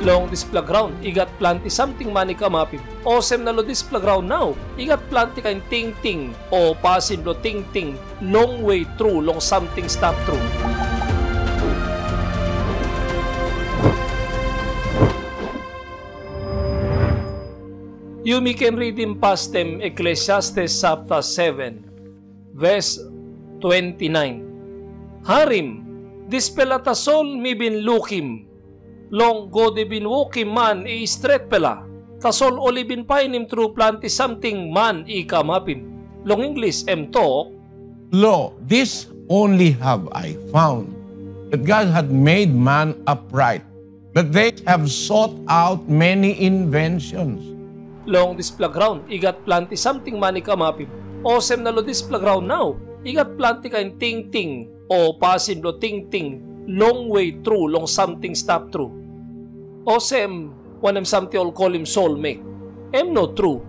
long displa ground, igat planti something mani kamapim. Osem na lo displa ground now, igat planti kain ting-ting o pasin lo ting-ting, long way through, long something stop through. You can read in past them Ecclesiastes chapter 7, verse 29. Harim, dispelatasol mi bin lukim, long gode bin wokim man i straight pela, tasol oli bin painim true planti something man i kamapim. Long English talk. Lo, this only have I found, that God had made man upright, but they have sought out many inventions. Long displa ground, igat planti something mani kamapim. Osem na lo displa ground now, igat planti kain ting-ting o pasin lo ting-ting, long way through, long something stop through. Osem, wanem something all call him soulmate. No true.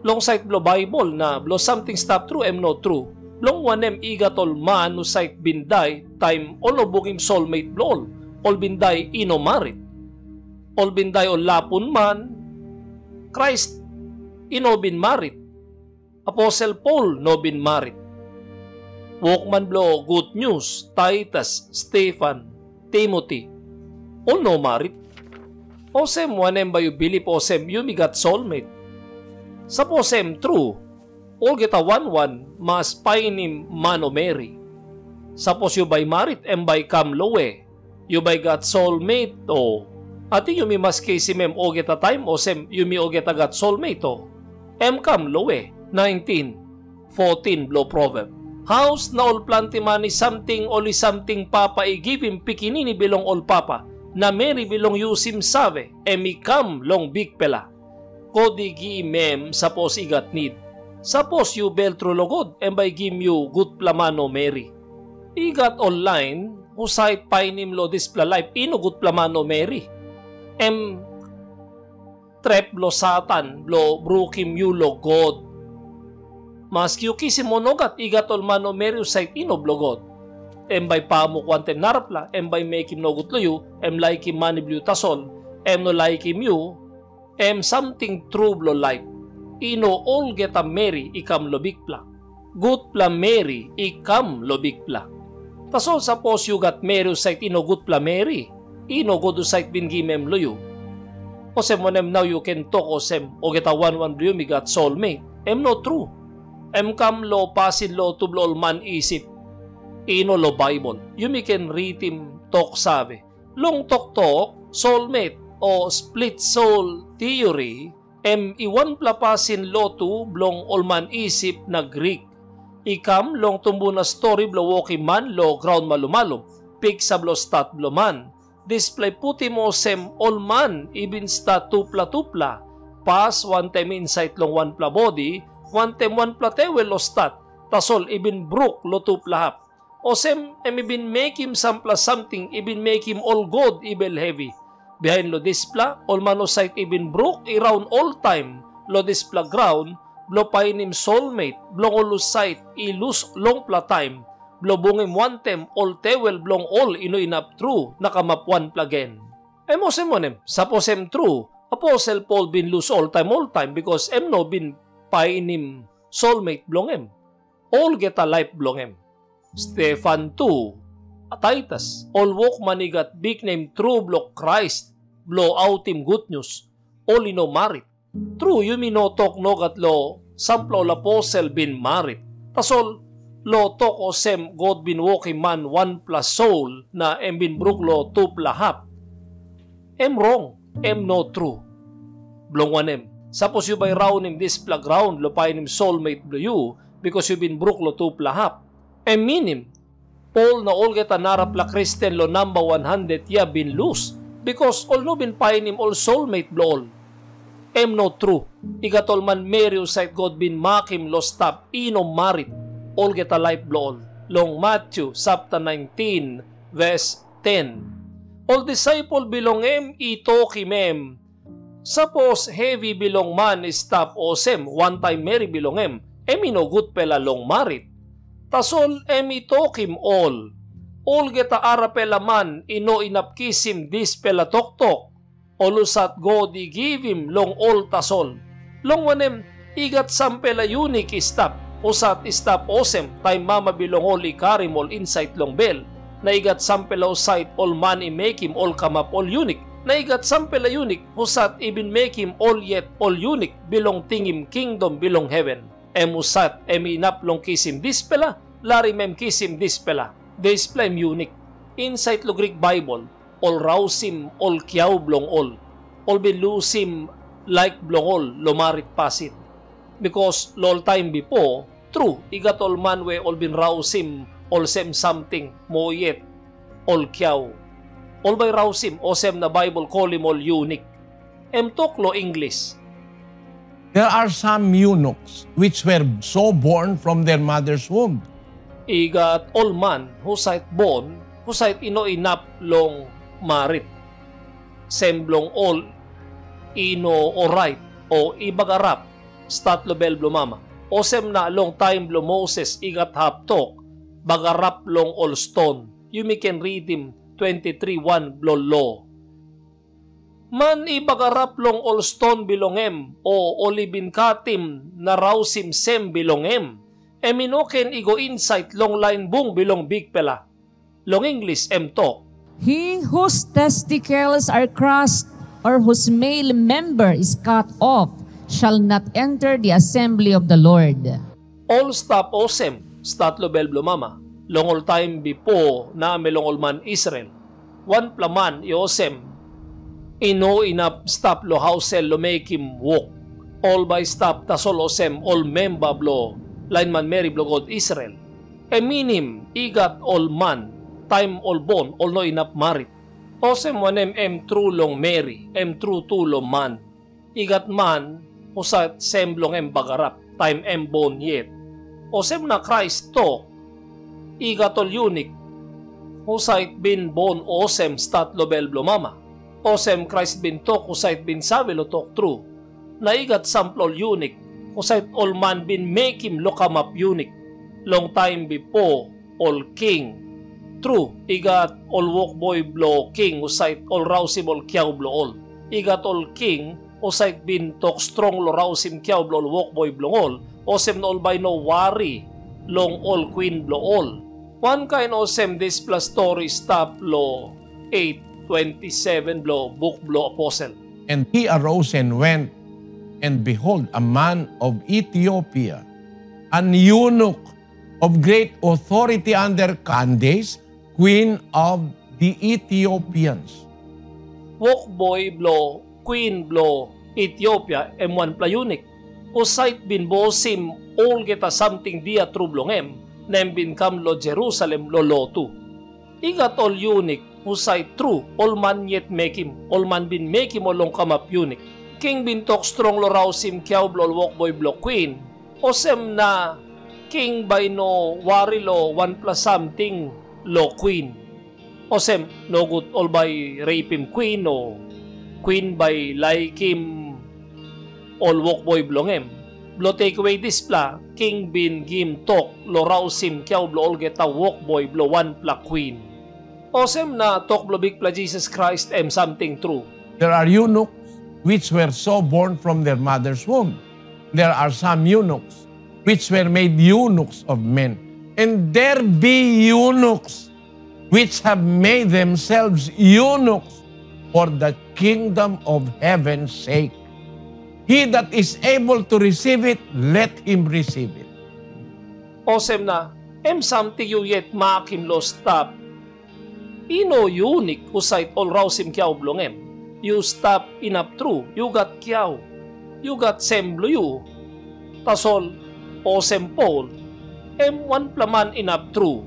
Long site blo Bible na blo something stop through, no true. Long wanem igat all man no site binday, time all obugim soulmate blo all binday inomarit. All binday all lapun man, Christ ino bin marit. Apostle Paul no bin marit. Walkman blo good news, Titus, Stephen, Timothy, all no marit. Osem wanem ba you believe osem you migat soulmate. Saposem true, all geta one mas painim mano Mary. Sapos you by marit by come lowe, you by got soulmate o. Ati yumi mas kesi mem ogeta time o sem yumi ogeta gat soulmate o. Kam lowe. 19:14 blow proverb. House na all planti mani something oli something papa i give him pikinini bilong all papa. Na Mary bilong yusim save kam long big pela. Kodi gi mem sapos igat need. Sapos you beltro logod by give you good plamano Mary. Igat online usay painim lo displa life ino good plamano Mary. Trep lo satan lo brukim yu lo God. Mas kiukisi monogat igat ol mano Mary usay ino blogod. By pamo kwantem narapla, by makim no gut lo yu, like him maniblu tasol, no like him yu, something true lo life. Ino all geta Mary ikam lo bigpla. Good pla Mary ikam lo bigpla. Tasol suppose you got Mary usay ino good pla Mary. Ino go do site bin gimem loyo. Osem monem now you can talk osem o geta one blue mi got soulmate. No true. Kam lo pasin lo tublol man isip. Ino lo Bible. You can read him talk sabi. Long talk soulmate o split soul theory. Iwan plapasin lo tu blong olman isip na Greek. Ikam long tumbo na story blo walking man lo ground malumalum. Pig sa blo stat blo man. Display puti mo sem all man ibin sta tupla pas one time insight long one pla body one time one pla tewel lo stat tasol ibin brook lo tupla hap o sem ibin make him sampla something ibin make him all good ibel heavy behind lo displa all man lo sight ibin brook around all time lo displa ground blo painim soulmate blong lo sight ilus long pla time blobungim one tem all tewel blong all ino inap true nakamapuan plagen. Mosem monem saposem true Apostle Paul bin lose all time because no bin painim soulmate blong all get a life blong Stephen 2 Titus all walk manigat big name true block Christ blow out him good news all ino marit true yumi no talk no gat lo samplo apostle bin marit tasol lo tok o sem God bin walking man one plus soul na bin brook lo two plahap. Wrong. No true. Blong one Suppose you by round this pla ground lo painim soulmate blo you because you bin brook lo two plahap. Minim. Paul na all get anara pla Christian lo number 100 ya bin lose because all no bin painim all soulmate blo all. No true. Igatol man Mary usait God bin makim lo stop ino marit. All get a life blow long Matthew chapter 19 verse 10. All disciple belong itokimem. Suppose heavy belong man stop osem one time Mary belong no good pela long marit. Tasol itokim all. All get a arapela man ino inapkisim dis pela toktok Olusat God I give him long all tasol. Long wanem igat sampela unique stop. Usat stop osem time mama bilong all ikarim all insight long bell. Naigat sampela sight all man I make him all come up all unique. Naigat sampela unique usat ibin make him all yet all unique bilong tingim kingdom bilong heaven. Usat inap long kisim dispela lari mem kisim dispela. Display unique. Insight lo Greek Bible all rausim all kiaw blong all bilusim like blong all lomarit pasit. Because lol time before true igat all man we all bin rausim all sem something mo yet all kiaw. All by rausim o sem na Bible call him all unique. Toklo English. There are some eunuchs which were so born from their mother's womb. Igat all man who sight born, who sight ino inap long marit. Semblong all ino o right o ibagarap statlo bel blumama. O sem na long time blo Moses igat haptok bagarap long all stone. You can read him 23:1 blo law. Man ibagarap long all stone bilongem o olibin katim na rausim sem bilongem. Eminoken igo insight long line bung bilong big pela. Long English talk. He whose testicles are crushed or whose male member is cut off shall not enter the assembly of the Lord. All stop osem statlo bel blumama. Long all time before na melong all man Israel. One plaman iosem ino inap stop lo housel lo make him walk. All by stop tasol osem all member blo line man Mary blo God Israel. Eminim igat all man time all born all no inap marit. Osem wanem true long Mary true tulo man. Igat man usat semblong bagarap time born yet. Osem na Christ to igatol unique usait bin bon osem statlo bel blomama. Osem Christ bin tok usait bin savilo tok true. Na igat samplol unique usait all man bin make him lokam up unique. Long time before all king. True, igat all walk boy blow king usait all rausim all kiaw blow all. Igat all king usait bin tok strong lo rausim kiaw blow all walk boy blow all. Osem no all by no worry long all queen blow all. One kind osem this plus story stop lo 8:27 blow book blow apostle. And he arose and went, and behold, a man of Ethiopia, an eunuch of great authority under Candace, queen of the Ethiopians. Walk boy blow, queen blow, Ethiopia, M1 playunik. Usait bin bosim all geta something dia trublongem. Nem bin kam lo Jerusalem lo lotu. Igat all unique, usay true, all man yet make him, all man bin make him olong kamap unique. King bin tok strong lo rausim kiaw blo walk boy blo queen. Osem na king by no wari lo 1 plus something lo queen. Osem no good all by rape him queen o queen by like him all walk boy blongem. Blo take away this pla, king bin gim tok, lo rausim kiaw blo olgeta walk boy blo 1 pla queen. Osem na tok blo big pla Jesus Christ something true. There are eunuchs which were so born from their mother's womb. There are some eunuchs which were made eunuchs of men. And there be eunuchs which have made themselves eunuchs for the kingdom of heaven's sake. He that is able to receive it, let him receive it. Osem na, something you yet makim lo stop. Ino unique usait all rausim kiaw blongem. You stop inap true, you got kiaw. You got semblo you. Tasol, osem pol. M1 plaman inap true.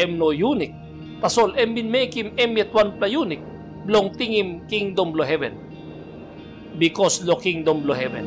No unique. Tasol, bin make him yet 1 pla unique. Blong tingim kingdom lo heaven. Because lo kingdom lo heaven.